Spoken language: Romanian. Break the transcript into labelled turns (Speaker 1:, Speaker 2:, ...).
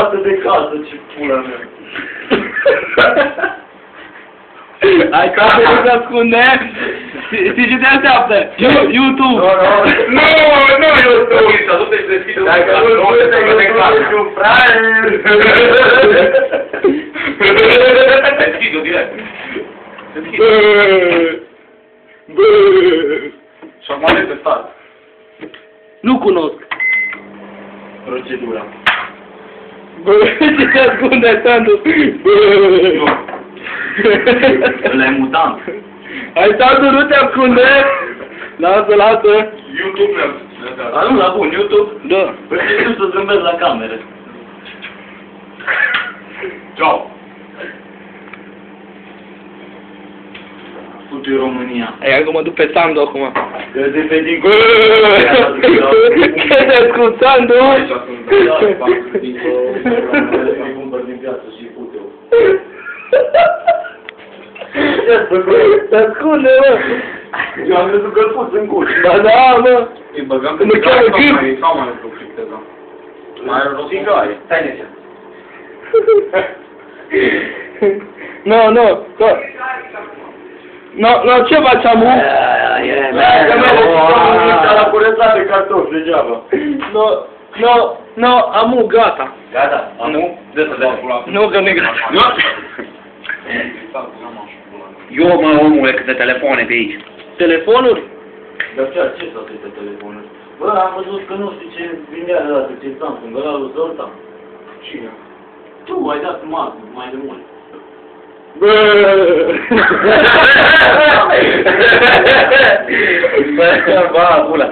Speaker 1: Atât de casă, ce pula mea.
Speaker 2: Ai ca să nu se ascunde? Știi ce te așteaptă? YouTube!
Speaker 1: Nu, YouTube! Să nu te deschide un casă, nu te deschide un fraier! Deschide-o direct. Deschide. Și acum de pe start.
Speaker 2: Nu cunosc.
Speaker 1: Procedura.
Speaker 2: Ce te ascunde, Sandu?
Speaker 1: Nu. Ăla e mutant.
Speaker 2: Hai, Sandu, nu te ascunde! Lasă, lasă!
Speaker 1: YouTube mi-a... A, nu, la bun, YouTube?
Speaker 2: Da.
Speaker 1: Păi știu să zâmbesc la cameră. Ciao. Futu-i România.
Speaker 2: Hai, acum mă duc pe Sandu acum.
Speaker 1: Că de pe din...
Speaker 2: Ce te ascund, Sandu?
Speaker 1: Aici sunt, da, fac din... Îi cumpăr din piață și fute-o.
Speaker 2: Te ascunde, mă!
Speaker 1: Eu am crezut că-l pus în gură.
Speaker 2: Ba da, mă!
Speaker 1: Îi băgăm pe
Speaker 2: Mă cheamă Gând.
Speaker 1: sau mai înfructezăm. Mai are o țigaie. Stai neșa.
Speaker 2: No, ce faci, amu?
Speaker 1: Că la curățat de cartofi, degeaba.
Speaker 2: No, amu, gata.
Speaker 1: Gata, amu? Dă să dea.
Speaker 2: Nu, că nu-i gata.
Speaker 3: Eu, mă, omule, câte telefoane pe aici.
Speaker 2: Telefonuri?
Speaker 1: Dar ce să atâtea telefonuri? Bă, am văzut că nu știu ce vindea de dată, ce Samsung, ăla lui Zoltan. Cine? Tu ai dat mai de mult.
Speaker 2: Bă,
Speaker 1: Bă, pula.